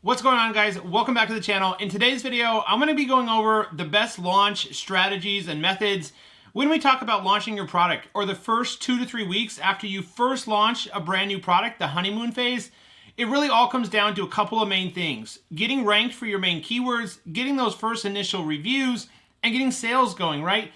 What's going on, guys? Welcome back to the channel. In today's video, I'm going to be going over the best launch strategies and methods when we talk about launching your product, or the first 2 to 3 weeks after you first launch a brand new product, the honeymoon phase. It really all comes down to a couple of main things: getting ranked for your main keywords, getting those first initial reviews, and getting sales going, right?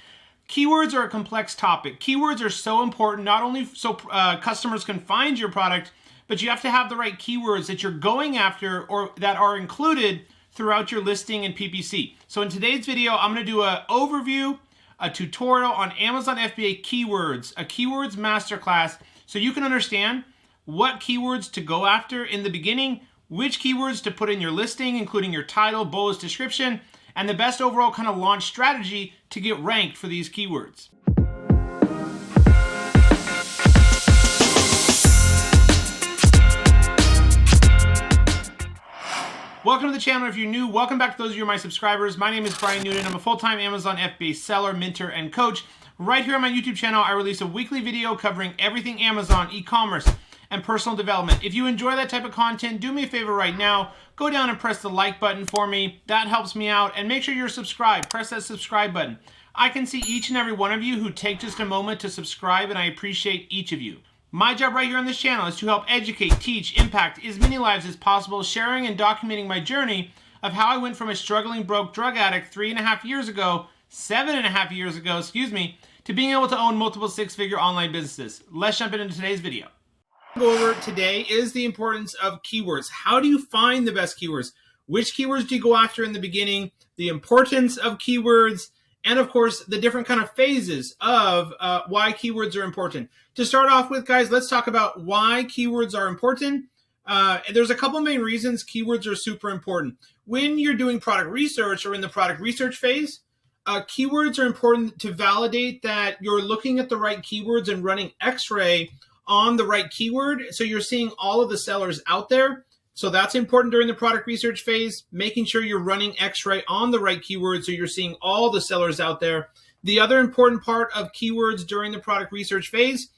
Keywords are a complex topic. Keywords are so important, not only so customers can find your product, but you have to have the right keywords that you're going after or that are included throughout your listing and PPC. So in today's video, I'm going to do an overview, a tutorial on Amazon FBA keywords, a keywords masterclass, so you can understand what keywords to go after in the beginning, which keywords to put in your listing, including your title, bullet, description, and the best overall kind of launch strategy to get ranked for these keywords. Welcome to the channel. If you're new, welcome back to those of you who are my subscribers. My name is Brian Newton. I'm a full-time Amazon FBA seller, mentor, and coach. Right here on my YouTube channel, I release a weekly video covering everything Amazon, e-commerce, and personal development. If you enjoy that type of content, do me a favor right now. Go down and press the like button for me. That helps me out. And make sure you're subscribed. Press that subscribe button. I can see each and every one of you who take just a moment to subscribe, and I appreciate each of you. My job right here on this channel is to help educate, teach, impact as many lives as possible, sharing and documenting my journey of how I went from a struggling broke drug addict 7.5 years ago, to being able to own multiple six-figure online businesses. Let's jump into today's video. What we'll go over today is the importance of keywords. How do you find the best keywords? Which keywords do you go after in the beginning? The importance of keywords, and of course, the different kind of phases of why keywords are important. To start off with, guys, let's talk about why keywords are important. There's a couple main reasons keywords are super important. When you're doing product research or in the product research phase, keywords are important to validate that you're looking at the right keywords and running X-ray on the right keyword. So you're seeing all of the sellers out there. So that's important during the product research phase, making sure you're running X-ray on the right keywords so you're seeing all the sellers out there. The other important part of keywords during the product research phase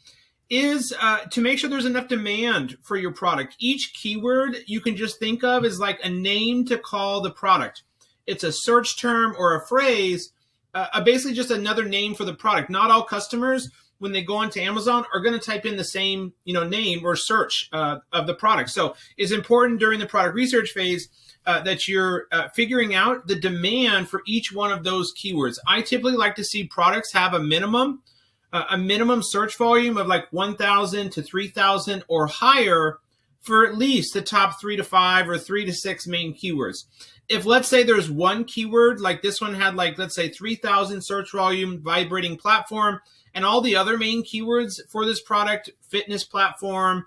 is to make sure there's enough demand for your product. Each keyword you can just think of as like a name to call the product. It's a search term or a phrase, basically just another name for the product. Not all customers, when they go onto Amazon, are going to type in the same name or search of the product. So it's important during the product research phase that you're figuring out the demand for each one of those keywords. I typically like to see products have a minimum search volume of like 1,000 to 3,000 or higher for at least the top 3 to 5 or 3 to 6 main keywords. If let's say there's one keyword, like this one had like, let's say 3,000 search volume, vibrating platform, and all the other main keywords for this product, fitness platform,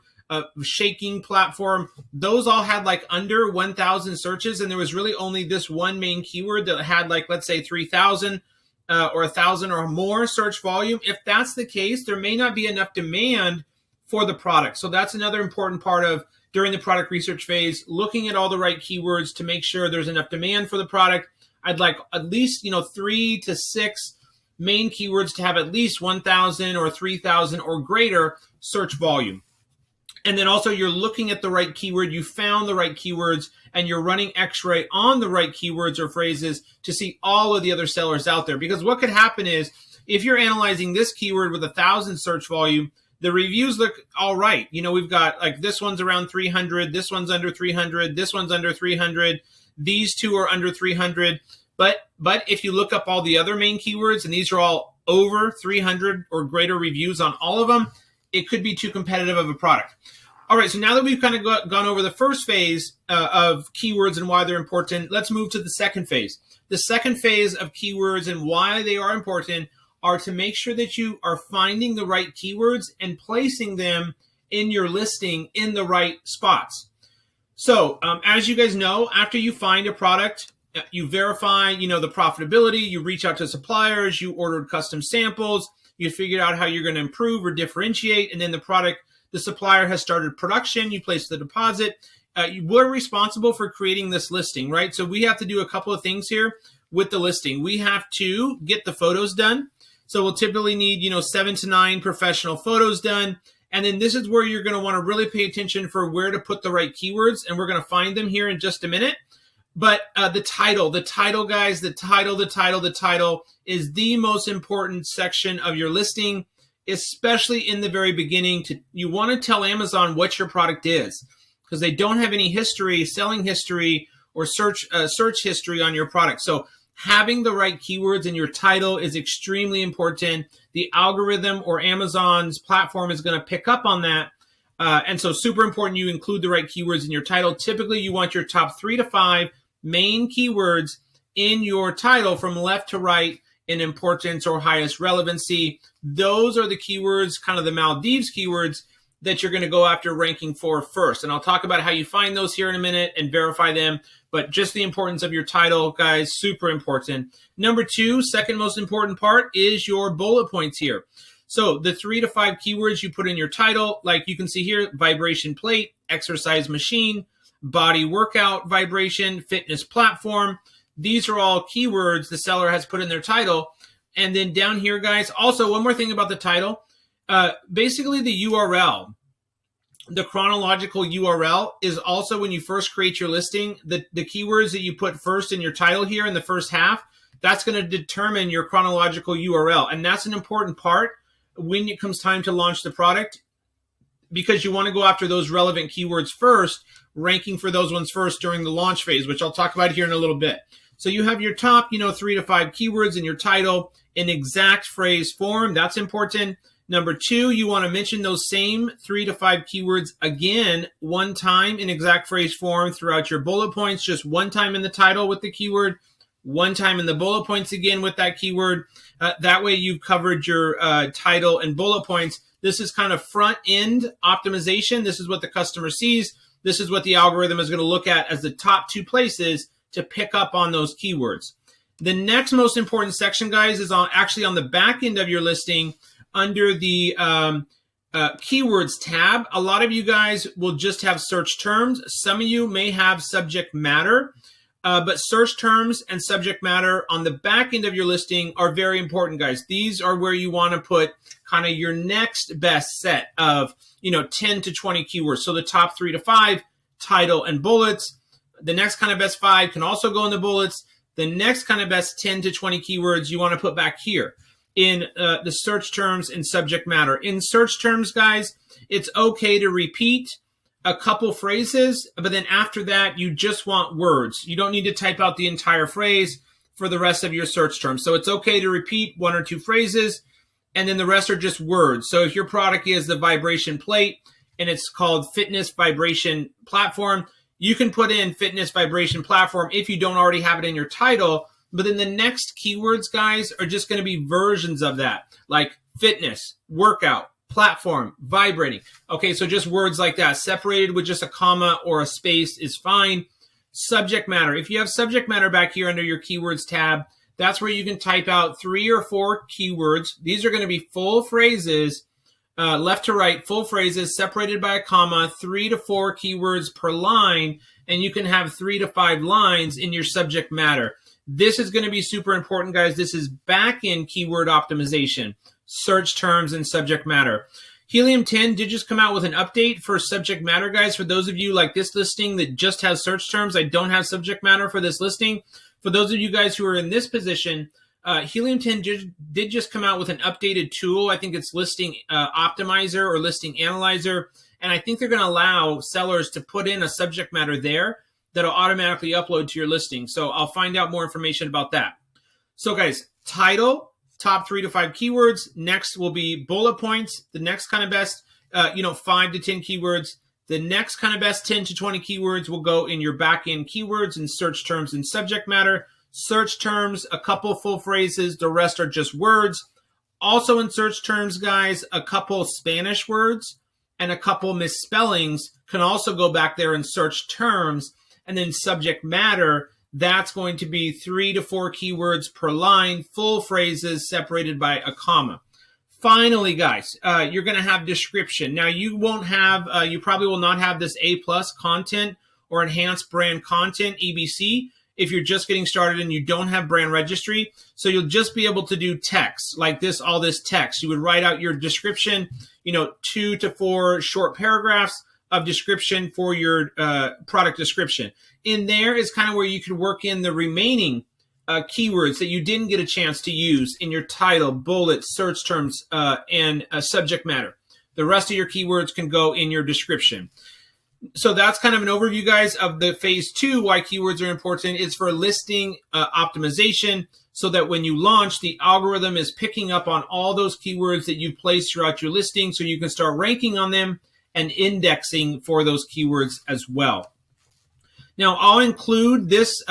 shaking platform, those all had like under 1,000 searches, and there was really only this one main keyword that had like, let's say 3,000 or 1,000 or more search volume. If that's the case, there may not be enough demand for the product. So that's another important part of during the product research phase, looking at all the right keywords to make sure there's enough demand for the product. I'd like at least 3 to 6 main keywords to have at least 1,000 or 3,000 or greater search volume. And then also you're looking at the right keyword, you found the right keywords, and you're running X-ray on the right keywords or phrases to see all of the other sellers out there. Because what could happen is if you're analyzing this keyword with 1,000 search volume, the reviews look all right. We've got like this one's around 300, this one's under 300, this one's under 300, these two are under 300. But if you look up all the other main keywords, and these are all over 300 or greater reviews on all of them, it could be too competitive of a product. All right, so now that we've kind of gone over the first phase of keywords and why they're important, let's move to the second phase. The second phase of keywords and why they are important are to make sure that you are finding the right keywords and placing them in your listing in the right spots. So as you guys know, after you find a product, you verify, the profitability, you reach out to suppliers, you ordered custom samples, you figured out how you're going to improve or differentiate, and then the supplier has started production, you place the deposit. We're responsible for creating this listing, right? So we have to do a couple of things here with the listing. We have to get the photos done. So we'll typically need, 7 to 9 professional photos done. And then this is where you're going to want to really pay attention for where to put the right keywords. And we're going to find them here in just a minute. But the title, guys, the title is the most important section of your listing, especially in the very beginning. You want to tell Amazon what your product is, because they don't have any history, selling history, or search history on your product. So having the right keywords in your title is extremely important. The algorithm or Amazon's platform is going to pick up on that. And so super important you include the right keywords in your title. Typically, you want your top 3 to 5 main keywords in your title from left to right in importance or highest relevancy. Those are the keywords, kind of the Maldives keywords, that you're going to go after ranking for first. And I'll talk about how you find those here in a minute and verify them. But just the importance of your title, guys, super important. Number 2, second most important part is your bullet points here. So the 3 to 5 keywords you put in your title, like you can see here, vibration plate, exercise machine, body workout, vibration, fitness platform. These are all keywords the seller has put in their title. And then down here, guys, also one more thing about the title. Basically the URL, the chronological URL is also when you first create your listing, the keywords that you put first in your title here in the first half, that's going to determine your chronological URL. And that's an important part when it comes time to launch the product, because you want to go after those relevant keywords first, ranking for those ones first during the launch phase, which I'll talk about here in a little bit. So you have your top, 3 to 5 keywords in your title in exact phrase form. That's important. Number 2, you want to mention those same 3 to 5 keywords again, one time in exact phrase form throughout your bullet points, just one time in the title with the keyword, one time in the bullet points again with that keyword. That way you've covered your title and bullet points. This is kind of front end optimization. This is what the customer sees. This is what the algorithm is going to look at as the top 2 places to pick up on those keywords. The next most important section, guys, is actually on the back end of your listing under the keywords tab. A lot of you guys will just have search terms. Some of you may have subject matter, but search terms and subject matter on the back end of your listing are very important, guys. These are where you want to put kind of your next best set of 10 to 20 keywords. So the top 3 to 5, title and bullets. The next kind of best 5 can also go in the bullets. The next kind of best 10 to 20 keywords you want to put back here in the search terms and subject matter. In search terms, guys, it's okay to repeat a couple phrases, but then after that, you just want words. You don't need to type out the entire phrase for the rest of your search terms. So it's okay to repeat 1 or 2 phrases, and then the rest are just words. So if your product is the vibration plate and it's called fitness vibration platform, you can put in fitness vibration platform if you don't already have it in your title. But then the next keywords, guys, are just going to be versions of that, like fitness, workout, platform, vibrating. Okay, so just words like that, separated with just a comma or a space is fine. Subject matter. If you have subject matter back here under your keywords tab, that's where you can type out 3 or 4 keywords. These are going to be full phrases, left to right, full phrases separated by a comma, 3 to 4 keywords per line, and you can have 3 to 5 lines in your subject matter. This is going to be super important, guys. This is back-end keyword optimization, search terms, and subject matter. Helium 10 did just come out with an update for subject matter, guys. For those of you like this listing that just has search terms, I don't have subject matter for this listing. For those of you guys who are in this position, Helium 10 did just come out with an updated tool. I think it's Listing Optimizer or Listing Analyzer. And I think they're going to allow sellers to put in a subject matter there that'll automatically upload to your listing. So I'll find out more information about that. So guys, title, top 3 to 5 keywords. Next will be bullet points. The next kind of best, 5 to 10 keywords. The next kind of best 10 to 20 keywords will go in your back-end keywords and search terms and subject matter. Search terms, a couple full phrases. The rest are just words. Also in search terms, guys, a couple Spanish words and a couple misspellings can also go back there in search terms. And then subject matter, that's going to be 3 to 4 keywords per line, full phrases separated by a comma. Finally, guys, you're going to have description. Now, you won't have, you probably will not have this A+ content or enhanced brand content, EBC, if you're just getting started and you don't have brand registry. So you'll just be able to do text like this, all this text. You would write out your description, 2 to 4 short paragraphs of description for your product description. In there is kind of where you could work in the remaining keywords that you didn't get a chance to use in your title, bullets, search terms, and subject matter. The rest of your keywords can go in your description. So that's kind of an overview, guys, of the phase 2, why keywords are important. It's for listing optimization, so that when you launch, the algorithm is picking up on all those keywords that you place throughout your listing, so you can start ranking on them and indexing for those keywords as well. Now, I'll include this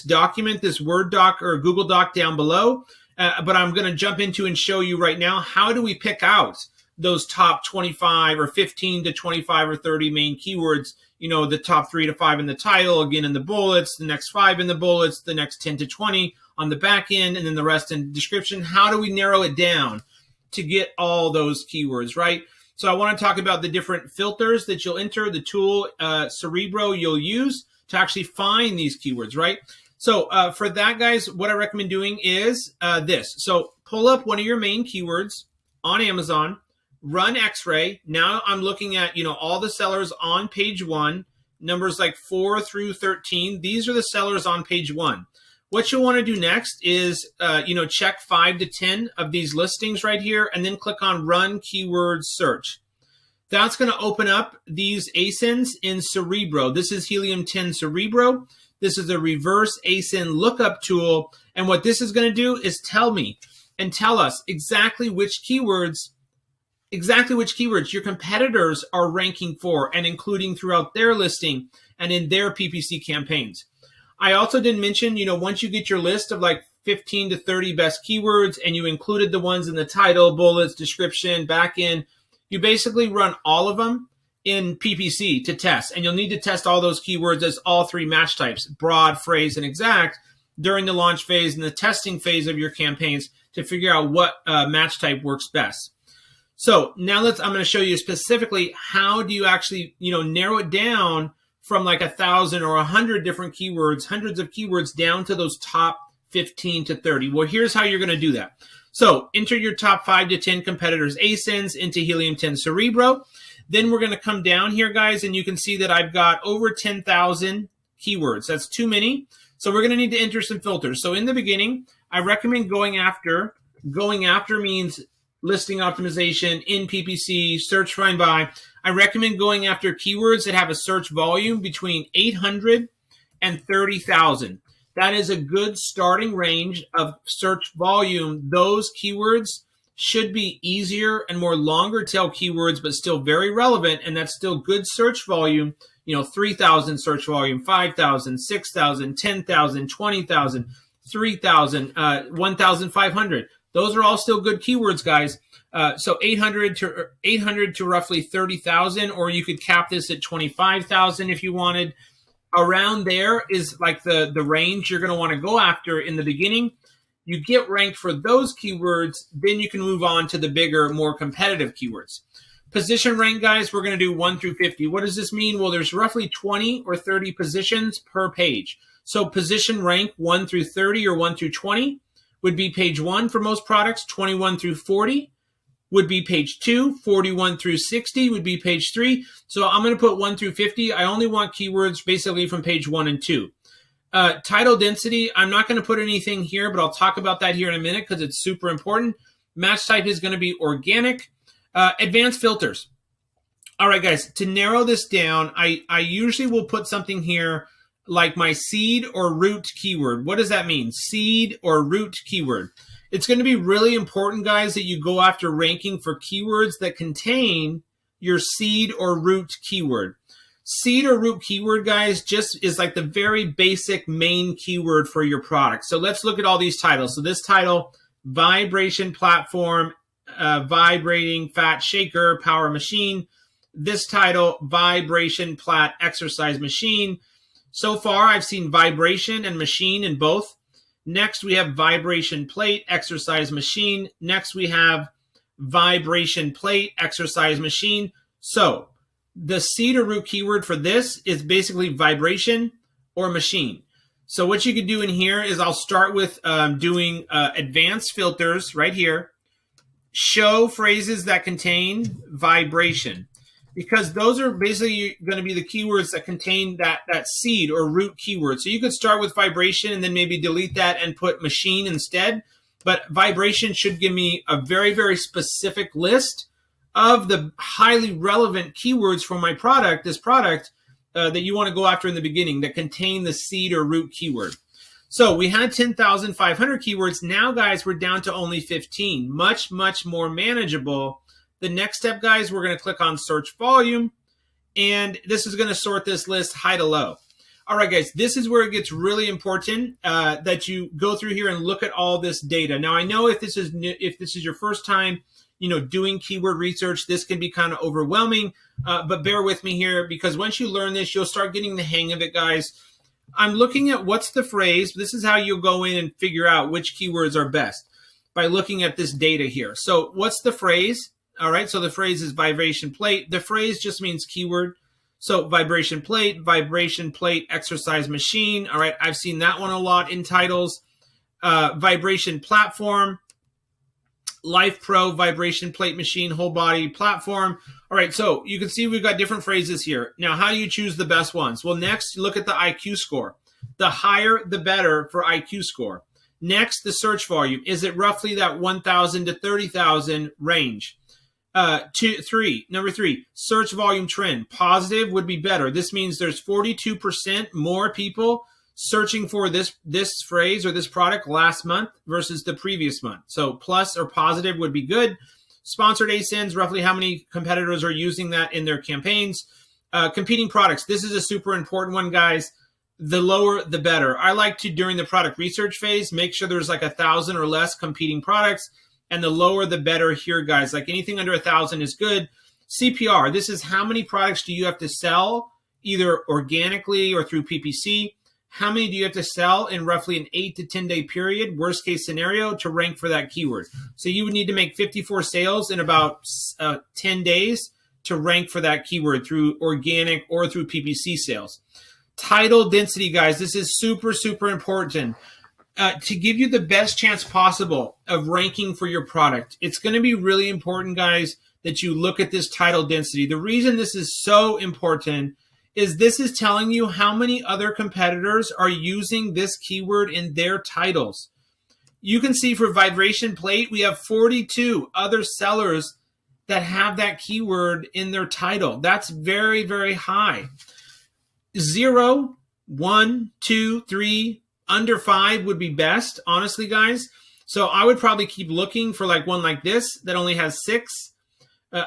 document, this Word doc or Google Doc down below, but I'm going to jump into and show you right now, how do we pick out those top 25 or 15 to 25 or 30 main keywords, the top 3 to 5 in the title, again in the bullets, the next 5 in the bullets, the next 10 to 20 on the back end, and then the rest in the description. How do we narrow it down to get all those keywords, right? So I want to talk about the different filters that you'll enter, the tool Cerebro you'll use to actually find these keywords, right? So for that, guys, what I recommend doing is this. So pull up one of your main keywords on Amazon, run X-ray. Now I'm looking at, all the sellers on page 1, numbers like 4 through 13. These are the sellers on page 1. What you'll want to do next is, check 5 to 10 of these listings right here, and then click on Run Keyword Search. That's going to open up these ASINs in Cerebro. This is Helium 10 Cerebro. This is a reverse ASIN lookup tool. And what this is going to do is tell me and tell us exactly which keywords your competitors are ranking for and including throughout their listing and in their PPC campaigns. I also did mention, once you get your list of like 15 to 30 best keywords and you included the ones in the title, bullets, description, back end, you basically run all of them in PPC to test. And you'll need to test all those keywords as all 3 match types, broad, phrase, and exact, during the launch phase and the testing phase of your campaigns to figure out what match type works best. So now I'm going to show you specifically how do you actually, narrow it down from like 1,000 or 100 different keywords, hundreds of keywords, down to those top 15 to 30. Well, here's how you're going to do that. So enter your top 5 to 10 competitors' ASINs into Helium 10 Cerebro. Then we're going to come down here, guys, and you can see that I've got over 10,000 keywords. That's too many. So we're going to need to enter some filters. So in the beginning, I recommend going after means listing optimization in PPC, search, find, buy. I recommend going after keywords that have a search volume between 800 and 30,000. That is a good starting range of search volume. Those keywords should be easier and more longer tail keywords, but still very relevant. And that's still good search volume. 3,000 search volume, 5,000, 6,000, 10,000, 20,000, 3,000, 1,500. Those are all still good keywords, guys. So 800 to roughly 30,000, or you could cap this at 25,000 if you wanted. Around there is like the range you're going to want to go after in the beginning. You get ranked for those keywords, then you can move on to the bigger, more competitive keywords. Position rank, guys, we're going to do 1 through 50. What does this mean? Well, there's roughly 20 or 30 positions per page. So position rank 1 through 30 or 1 through 20 would be page 1 for most products. 21 through 40 would be page 2. 41 through 60 would be page 3. So I'm going to put 1 through 50. I only want keywords basically from page 1 and 2. Title density, I'm not going to put anything here, but I'll talk about that here in a minute because it's super important. Match type is going to be organic. Advanced filters. All right, guys, to narrow this down, I usually will put something here like my seed or root keyword. What does that mean? Seed or root keyword. It's going to be really important, guys, that you go after ranking for keywords that contain your seed or root keyword. Seed or root keyword, guys, just is like the very basic main keyword for your product. So let's look at all these titles. So this title, vibration platform, vibrating fat shaker, power machine. This title, vibration plat exercise machine. So far, I've seen vibration and machine in both. Next, we have vibration plate, exercise machine. Next, we have vibration plate, exercise machine. So the seed or root keyword for this is basically vibration or machine. So what you could do in here is I'll start with doing advanced filters right here. Show phrases that contain vibration, because those are basically going to be the keywords that contain that seed or root keyword. So you could start with vibration and then maybe delete that and put machine instead. But vibration should give me a very, very specific list of the highly relevant keywords for my product, this product, that you want to go after in the beginning that contain the seed or root keyword. So we had 10,500 keywords. Now, guys, we're down to only 15. Much, much more manageable. The next step, guys, we're going to click on search volume, and this is going to sort this list high to low. All right, guys, this is where it gets really important that you go through here and look at all this data. Now, I know if this is your first time, doing keyword research, this can be kind of overwhelming, but bear with me here, because once you learn this, you'll start getting the hang of it, guys. I'm looking at what's the phrase. This is how you'll go in and figure out which keywords are best by looking at this data here. So what's the phrase? All right, so the phrase is vibration plate. The phrase just means keyword. So vibration plate exercise machine. All right, I've seen that one a lot in titles. Vibration platform, Life Pro, vibration plate machine, whole body platform. All right, so you can see we've got different phrases here. Now, how do you choose the best ones? Well, next, look at the IQ score. The higher, the better for IQ score. Next, the search volume. Is it roughly that 1,000 to 30,000 range? Number three, search volume trend. Positive would be better. This means there's 42% more people searching for this phrase or this product last month versus the previous month. So plus or positive would be good. Sponsored ASINs, roughly how many competitors are using that in their campaigns. Competing products. This is a super important one, guys. The lower, the better. I like to, during the product research phase, make sure there's like 1,000 or less competing products. And the lower, the better here, guys. Like anything under 1,000 is good. CPR, this is how many products do you have to sell, either organically or through PPC. How many do you have to sell in roughly an 8 to 10 day period, worst case scenario, to rank for that keyword? So you would need to make 54 sales in about 10 days to rank for that keyword through organic or through PPC sales. Title density, guys, this is super, super important. To give you the best chance possible of ranking for your product, it's going to be really important, guys, that you look at this title density. The reason this is so important is this is telling you how many other competitors are using this keyword in their titles. You can see for vibration plate, we have 42 other sellers that have that keyword in their title. That's very, very high. 0, 1, 2, 3, under 5 would be best, honestly, guys. So I would probably keep looking for like one like this that only has 6.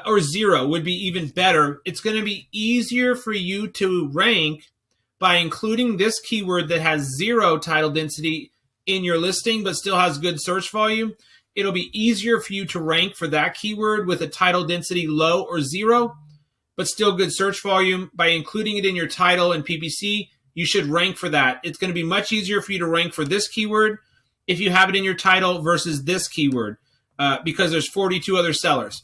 Or 0 would be even better. It's going to be easier for you to rank by including this keyword that has 0 title density in your listing, but still has good search volume. It'll be easier for you to rank for that keyword with a title density low or 0, but still good search volume. By including it in your title and PPC, you should rank for that. It's going to be much easier for you to rank for this keyword if you have it in your title versus this keyword because there's 42 other sellers.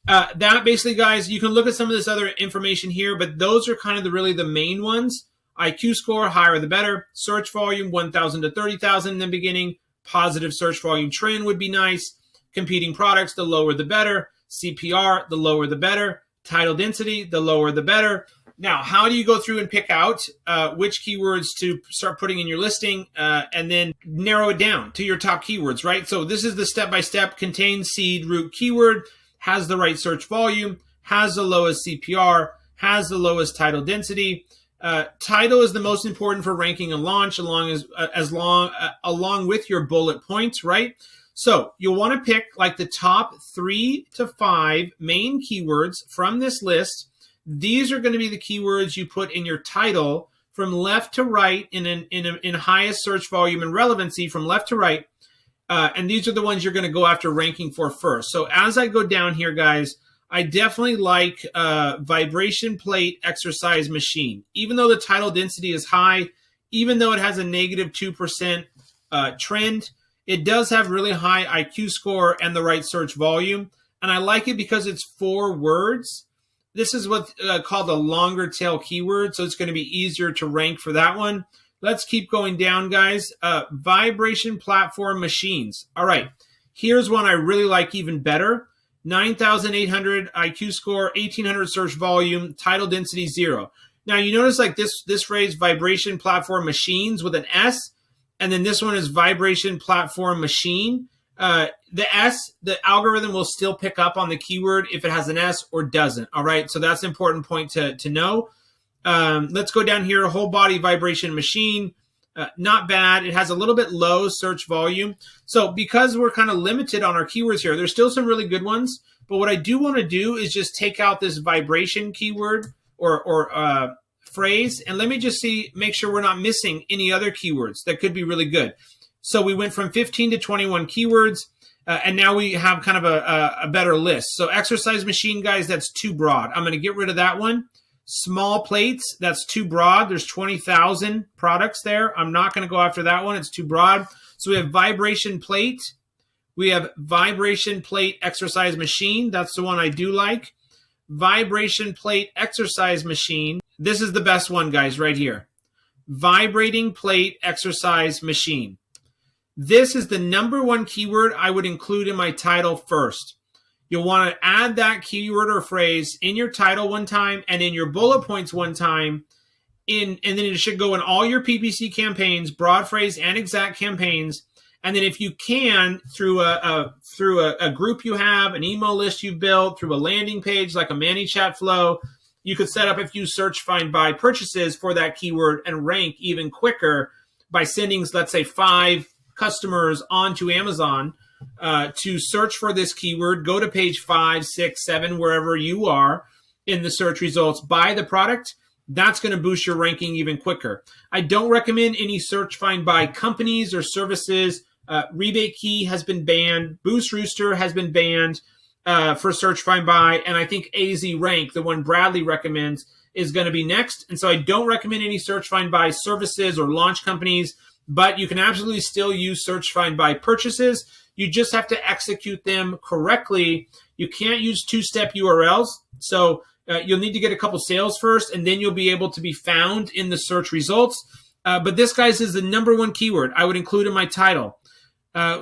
That basically, guys, you can look at some of this other information here, but those are kind of really the main ones. IQ score, higher the better. Search volume, 1,000 to 30,000 in the beginning. Positive search volume trend would be nice. Competing products, the lower the better. CPR, the lower the better. Title density, the lower the better. Now, how do you go through and pick out which keywords to start putting in your listing and then narrow it down to your top keywords, right? So this is the step-by-step. Contains seed root keyword, has the right search volume, has the lowest CPR, has the lowest title density. Title is the most important for ranking and launch along with your bullet points, right? So you'll want to pick like the top 3 to 5 main keywords from this list. These are going to be the keywords you put in your title from left to right in highest search volume and relevancy from left to right. And these are the ones you're going to go after ranking for first. So as I go down here, guys, I definitely like vibration plate exercise machine. Even though the title density is high, even though it has a negative 2% trend, it does have really high IQ score and the right search volume. And I like it because it's 4 words. This is what's called a longer tail keyword, so it's going to be easier to rank for that one. Let's keep going down, guys. Vibration platform machines. All right, here's one I really like even better. 9,800 IQ score, 1,800 search volume, title density 0. Now you notice like this phrase, vibration platform machines with an S, and then this one is vibration platform machine. The S, the algorithm will still pick up on the keyword if it has an S or doesn't. All right, so that's an important point to know. Let's go down here, whole body vibration machine. Not bad. It has a little bit low search volume. So because we're kind of limited on our keywords here, there's still some really good ones. But what I do want to do is just take out this vibration keyword or phrase. And let me just make sure we're not missing any other keywords that could be really good. So we went from 15 to 21 keywords. And now we have kind of a better list. So exercise machine, guys, that's too broad. I'm going to get rid of that one. Small plates, that's too broad. There's 20,000 products there. I'm not going to go after that one. It's too broad. So we have vibration plate. We have vibration plate exercise machine. That's the one I do like. Vibration plate exercise machine. This is the best one, guys, right here. Vibrating plate exercise machine. This is the #1 keyword I would include in my title first. You'll want to add that keyword or phrase in your title one time and in your bullet points one time. And then it should go in all your PPC campaigns, broad phrase and exact campaigns. And then if you can, through a group you have, an email list you've built, through a landing page like a ManyChat flow, you could set up a few search, find, buy purchases for that keyword and rank even quicker by sending, let's say, 5 customers onto Amazon to search for this keyword, go to page 5, 6, 7, wherever you are in the search results, buy the product. That's going to boost your ranking even quicker. I don't recommend any search, find, buy companies or services. Rebate Key has been banned. Boost Rooster has been banned for search, find, buy. And I think AZ Rank, the one Bradley recommends, is going to be next. And so I don't recommend any search, find, buy services or launch companies, but you can absolutely still use search, find, buy purchases. You just have to execute them correctly. You can't use 2-step URLs. So you'll need to get a couple sales first, and then you'll be able to be found in the search results. But this, guys, is the #1 keyword I would include in my title.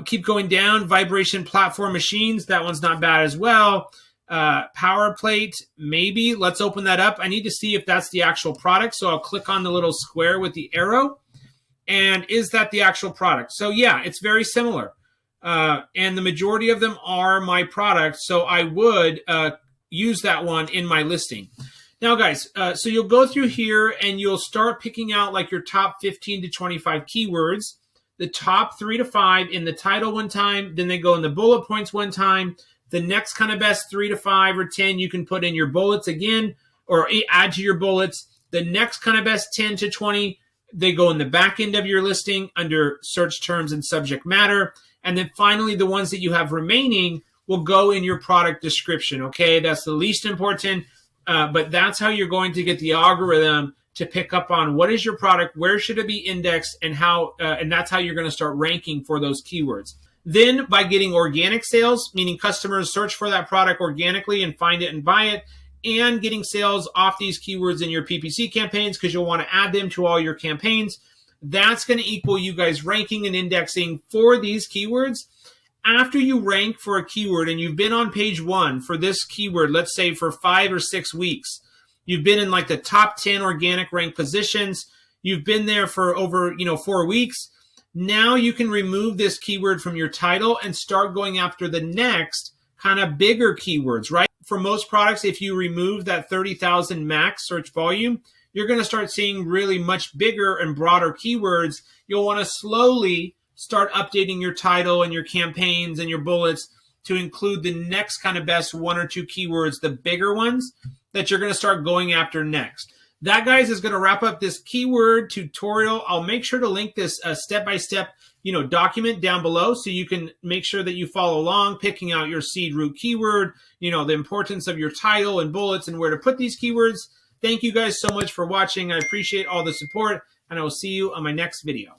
Keep going down. Vibration platform machines. That one's not bad as well. Power plate, maybe. Let's open that up. I need to see if that's the actual product. So I'll click on the little square with the arrow. And is that the actual product? So yeah, it's very similar. And the majority of them are my product. So I would use that one in my listing. Now, guys, so you'll go through here and you'll start picking out like your top 15 to 25 keywords, the top 3 to 5 in the title one time, then they go in the bullet points one time. The next kind of best 3 to 5 or 10 you can put in your bullets again or add to your bullets. The next kind of best 10 to 20, they go in the back end of your listing under search terms and subject matter. And then finally, the ones that you have remaining will go in your product description, okay? That's the least important, but that's how you're going to get the algorithm to pick up on what is your product, where should it be indexed, and how, and that's how you're going to start ranking for those keywords. Then by getting organic sales, meaning customers search for that product organically and find it and buy it, and getting sales off these keywords in your PPC campaigns because you'll want to add them to all your campaigns, that's going to equal you guys ranking and indexing for these keywords. After you rank for a keyword and you've been on page 1 for this keyword, let's say for 5 or 6 weeks, you've been in like the top 10 organic rank positions, you've been there for over 4 weeks, now you can remove this keyword from your title and start going after the next kind of bigger keywords, right? For most products, if you remove that 30,000 max search volume, you're going to start seeing really much bigger and broader keywords. You'll want to slowly start updating your title and your campaigns and your bullets to include the next kind of best 1 or 2 keywords, the bigger ones that you're going to start going after next. That, guys, is going to wrap up this keyword tutorial. I'll make sure to link this step-by-step document down below so you can make sure that you follow along, picking out your seed root keyword, the importance of your title and bullets and where to put these keywords. Thank you guys so much for watching. I appreciate all the support, and I will see you on my next video.